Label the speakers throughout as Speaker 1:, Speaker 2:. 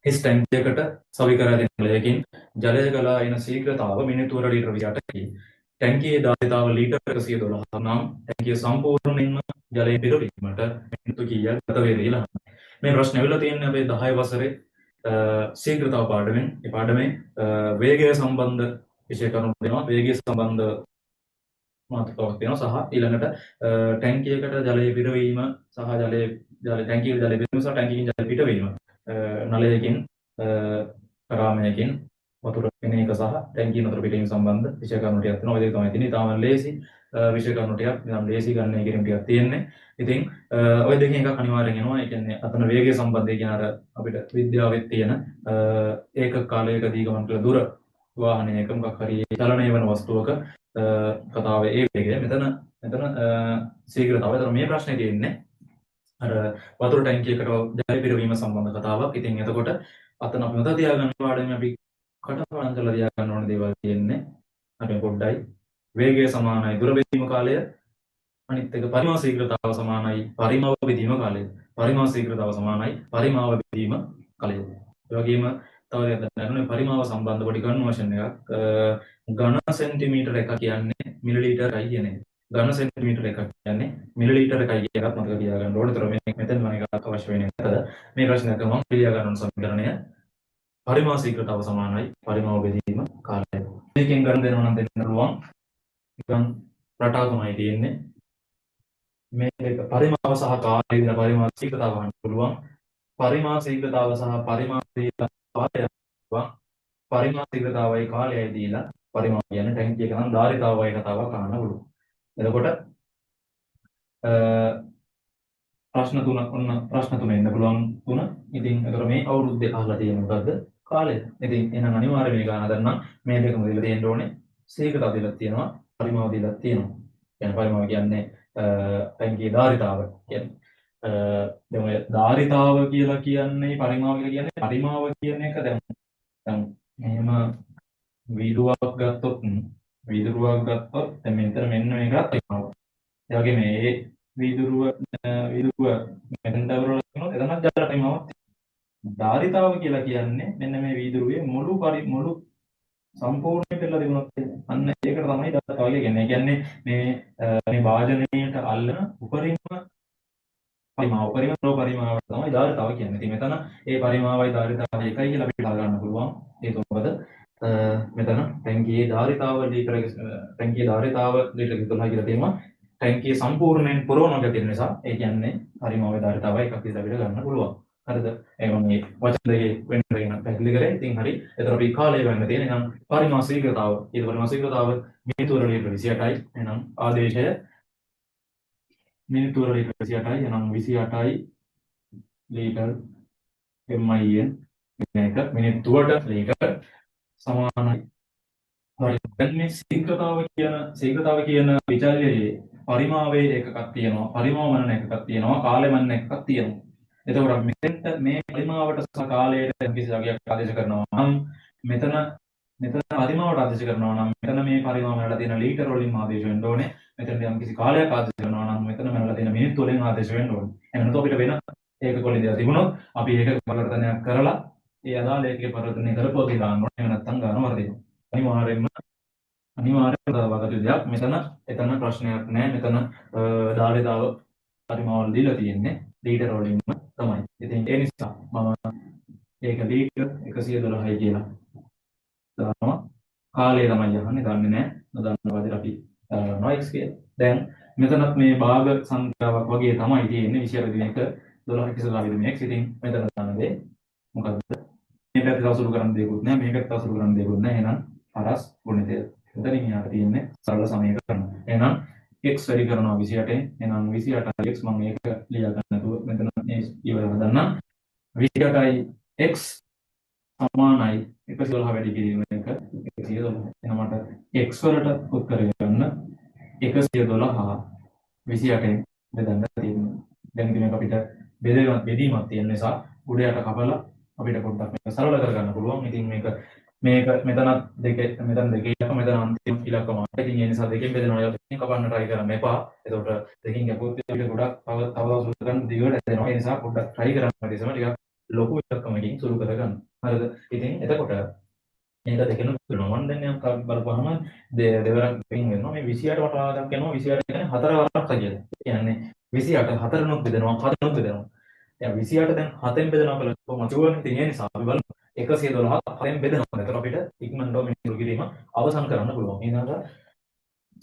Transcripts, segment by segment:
Speaker 1: හිස් ටැංකියකට සවි කර දෙන ජලයකින් ජලය ගලා එන ශීඝ්‍රතාව මිනිත්තුවර ලීටර 28කි. ටැංකියේ ධාරිතාව ලීටර 112 නම් ටැංකිය සම්පූර්ණයෙන්ම ජලය පිරවීමට මිනිත්තු කීයක් ගත වේද කියලා. මේ ප්‍රශ්නේ ඇවිල්ලා තියෙන්නේ අපේ 10 වසරේ ශීඝ්‍රතාව පාඩමෙන්. ඒ පාඩමේ වේගය සම්බන්ධ විෂය කරුණු දෙනවා. වේගය සම්බන්ධ මාතෘකාවක් තියෙනවා සහ ඊළඟට ටැංකියකට ජලය පිරවීම සහ ටැංකියේ ජලය පිරවීම සහ ටැංකියකින් ජලය පිටවීම නලයකින් රාමයකින් වතුර එන එක සහ ටැංකිය නතර පිටවීම සම්බන්ධ විෂය කරුණු ටිකක් තියෙනවා. ඔය දෙක තමයි තියෙන්නේ. ඊටම ලේසි විෂය කරුණු ටිකක්. නිකන් ලේසි ගන්න කිරීම ටිකක් තියෙන්නේ. ඉතින් ඔය දෙකෙන් එකක් අනිවාර්යෙන් එනවා. ඒ කියන්නේ අතන වේගය සම්බන්ධය කියන අර අපිට විද්‍යාවෙත් තියෙන ඒක කාලයකදී ගමන් කළ දුර වාහනයක මොකක් හරි චලනය වන වස්තුවක කතාවේ ඒ වේගය මෙතන ශීඝ්‍රතාවය. ඒතර මේ ප්‍රශ්නේ තියෙන්නේ අර වතුර ටැංකියකට ජලය පිරවීම සම්බන්ධ කතාවක්. ඉතින් එතකොට අතන අපි මතක තියාගන්න පාඩමේ අපි කටපාඩම් කරලා තියාගන්න ඕන දේවල් තියෙන්නේ. අපි පොඩ්ඩයි වේගය සමානයි දුර බෙදීම කාලය, අනිත් එක පරිමාව ශීඝ්‍රතාව සමානයි පරිමාව බෙදීම කාලය. පරිමාව ශීඝ්‍රතාව සමානයි පරිමාව බෙදීම කාලය. ඒ වගේම තව දෙයක් දැනගන්න පරිමාව සම්බන්ධ පොඩි කන්වර්ෂන් එකක්. ඝන සෙන්ටිමීටර එක කියන්නේ මිලිලීටරයි කියන්නේ. ඝන සෙන්ටිමීටර එකක් කියන්නේ මිලිලීටර එකයි කියලා මතක තියාගන්න ඕනේ. ඒතර මේ මෙතන මම එකක් අවශ්‍ය වෙන්නේ නැතද? මේ ප්‍රශ්නයක මම පිළියා ගන්න සමීකරණය පරිමාව ශීඝ්‍රතාව සමානයි පරිමාව බෙදීම කාලය. මේකෙන් ගන්න දෙනවා නම් දෙන්න පුළුවන්. නිකන් රටාව තමයි තියෙන්නේ. මේක පරිමාව සහ කාලය දෙන පරිමාව ශීඝ්‍රතාව ගන්න පුළුවන්. පරිමාව ශීඝ්‍රතාව සහ පරිමාව දීලා කාලය පුළුවන්. පරිමාව ශීඝ්‍රතාවයි කාලයයි දීලා පරිමාව කියන්නේ ටැංකිය එක නම් ධාරිතාවයි කතාවක් අහන්න පුළුවන්. එතකොට ප්‍රශ්න තුන එන්න පුළුවන් තුන. ඉතින් ඒතර මේ අවුරුද්දේ අහලා තියෙන මොකද්ද? කාලය. ඉතින් එහෙනම් අනිවාර්යයෙන් මේ ගාන හදන්න මේ දෙකම දීලා තියෙන්න ඕනේ. ශීඝ්‍රතාව දීලා තියෙනවා, පරිමාව දීලා තියෙනවා. يعني පරිමාව කියන්නේ ටැංකියේ ධාරිතාව කියන්නේ. දැන් ඔය ධාරිතාව කියලා කියන්නේ පරිමාව කියලා කියන්නේ පරිමාව කියන එක දැන් මෙහෙම වීදුරුවක් ගත්තොත් දැන් මෙතන මෙන්න මේකත් පරිමාව. ඒ වගේ මේ වීදුරුව මෙතන දවරවල කරනොත් එතනත් ජල පරිමාවක්. ධාරිතාව කියලා කියන්නේ මෙන්න මේ වීදුරුවේ මුළු සම්පූර්ණ පෙරලා තිබුණොත් අන්න ඒකට තමයි ධාරිතාව කියන්නේ. ඒ කියන්නේ මේ වාදනයේට අල්ලන උපරිම පරිමාව පරිමාවට තමයි ධාරිතාව කියන්නේ. ඉතින් මෙතන ඒ පරිමාවයි ධාරිතාවයි එකයි කියලා අපිට ගන්න පුළුවන්. ඒක මොකද? මෙතන ටැංකියේ ධාරිතාව ලීටර 12 කියලා තියෙනවා. ටැංකිය සම්පූර්ණයෙන් පුරවනවා කියන නිසා ඒ කියන්නේ පරිමාවයි ධාරිතාවයි එකක් කියලා අපිට ගන්න පුළුවන්. හරිද? එහෙනම් මේ වචන දෙකේ වෙන වෙන පැහැදිලි කරේ. ඉතින් හරි. එතකොට අපි කාලය ගන්න තියෙන නම් පරිමාව ශීඝ්‍රතාව. ඊට පරිමාව ශීඝ්‍රතාව මිනිත්තුවර ලීටර 28යි. එහෙනම් ආදේශය මිනිත්තුවර ලීටර 28යි. එහෙනම් 28යි ලීටර MIN එක මිනිත්තුවට ලීටර සමානයි. හරි. දැන් මේ ශීඝ්‍රතාව කියන විචල්‍යයේ පරිමාවයේ එකකක් තියෙනවා. පරිමාව මනන එකකක් තියෙනවා. කාලය මනන එකකක් තියෙනවා. එතකොට මෙතෙන්ට මේ පරිමාවට සහ කාලයට කිසි වගේක් ආදේශ කරනවා නම් මෙතන පරිමාවට ආදේශ කරනවා නම් මෙතන මේ පරිමාව වලට තියෙන ලීටර වලින් ආදේශ වෙන්න ඕනේ. මෙතන යම් කිසි කාලයක් ආදේශ කරනවා නම් මෙතන වලට තියෙන මිනිත්තු වලින් ආදේශ වෙන්න ඕනේ. එහෙනම් අපිට වෙන ඒකක වලින් දේවල් තිබුණොත් අපි ඒක පරිවර්තනයක් කරලා ඒ අදාළ ඒකේ පරිවර්තනය කරපුවා කියලා දාන්න ඕනේ. එහෙම නැත්නම් ගන්න වරදිනවා. අනිවාර්යයෙන්ම වගතු දෙයක්. එතන ප්‍රශ්නයක් නැහැ. මෙතන ධාරිතාව පරිමාවල් දීලා තියෙන්නේ ලීටර වලින්ම තමයි. ඉතින් ඒ නිසා මම ඒක ලීටර 112යි කියලා දානවා. කාලය තමයි යහන්නේ. දන්නේ නැහැ. නොදන්නවා විදිහට අපි දානවා x කියලා. දැන් මෙතනත් මේ භාග සංඛ්‍යාවක් වගේ තමයි තියෙන්නේ. 21 12 112 x. ඉතින් මෙතන දාන දේ මොකද්ද? මේ පැත්තට අසුරු කරන්න දෙයක්වත් නැහැ. මේකට අසුරු කරන්න දෙයක්වත් නැහැ. එහෙනම් හරස් ගුණිතය. මෙතනින් යාට තියෙන්නේ සරල සමීකරණ. එහෙනම් x වැඩි කරනවා 28න්. එහෙනම් 28යි x මම මේක ලියා ගන්න නැතුව මෙතන මේ ඉවර හදන්න. 28යි x සමානයි 112 වැඩි කිරීම එක 112. එහෙනම් මට x වලට උත්තර ගන්න 112 28න් බෙදන්න තියෙනවා. දැන් ඉතින් මේක අපිට බෙදීමක් තියෙන නිසා උඩ යට කපලා අපිට පොඩ්ඩක් මේක සරල කරගන්න පුළුවන්. ඉතින් මේක මෙතන දෙකේ මෙතන අන්තිම ඉලක්කම. ඉතින් ඒ නිසා දෙකෙන් බෙදනවා. දෙකෙන් කපන්න try කරන්න එපා. එතකොට දෙකෙන් කැපුවොත් අපිට ගොඩක් තව දවස් ගන්න දිගට දෙනවා. ඒ නිසා පොඩ්ඩක් try කරන්න ඉතින් ටිකක් ලොකු ඉලක්කමකින් සුළු කරගන්න. හරිද? ඉතින් එතකොට මේක දෙකෙන් බලනවා. මම දැන් යම් බලපුවහම දෙවරක් පින් වෙනවා. මේ 28 වතාවක් යනවා. 28 කියන්නේ හතර වරක් හදියද. කියන්නේ 28 හතරනොත් බෙදෙනවා, හතරනොත් බෙදෙනවා. දැන් 28 දැන් 7ෙන් බෙදනවා කියලා කොහොමද? මතුවන්නේ? ඉතින් ඒ නිසා අපි බලමු 112 7ෙන් බෙදනවා. එතකොට අපිට ඉක්මනට මෙහෙම කිරීම අවසන් කරන්න පුළුවන්. ඊළඟට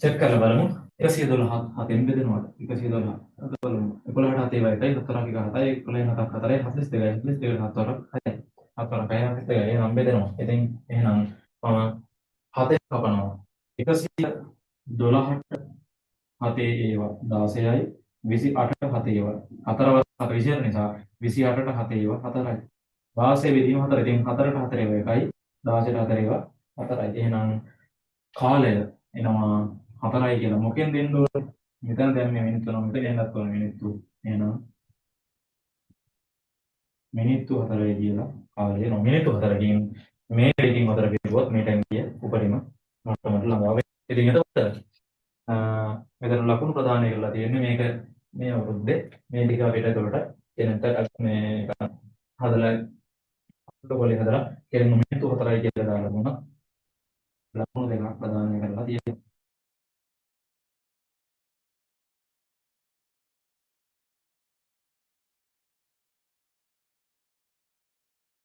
Speaker 1: චෙක් කරලා බලමු 112 7ෙන් බෙදෙනවාද? 112 අද බලමු. 11ට 7 වයිටයි 4ක් 7යි 11 7ක් 4යි 42යි 42ට 4ක් 6යි. 4ක් 42යි එහෙනම් බෙදෙනවා. ඉතින් එහෙනම් මම 7ෙන් කපනවා. 112ට 7 ඒවා 16යි 28ට 7 ඒවා 4 4 විශේෂ නිසා 28ට 7 ඒවා 4යි. 16 බෙදීම 4. ඉතින් 4ට 4 ඒවා 1යි 16ට 4 ඒවා 4යි. එහෙනම් කාලය එනවා 4යි කියලා මොකෙන් දෙන්න ඕනේ? මෙතන දැන් මේ මිනිත්තු 9 මෙතන එන්නත් ඕනේ මිනිත්තු. එහෙනම් මිනිත්තු 4යි කියලා කාලය එනවා. මිනිත්තු 4කින් මේ දෙකකින් 4 බෙදුවොත් මේ ටැංකිය උපරිම මට්ටමට ළඟා වෙයි. ඉතින් එතකොට මෙතන ලකුණු ප්‍රදානය කරලා තියෙන්නේ මේක මේ අවුරුද්දේ මේ ටික අපිට එතකොට කෙනෙක්ට මේ හදලා පොතේ හදලා කෙනෙක් මිනිත්තු 4යි කියලා දාලා දුන්නා. ලකුණු දෙකක් ප්‍රදානය කරලා තියෙනවා.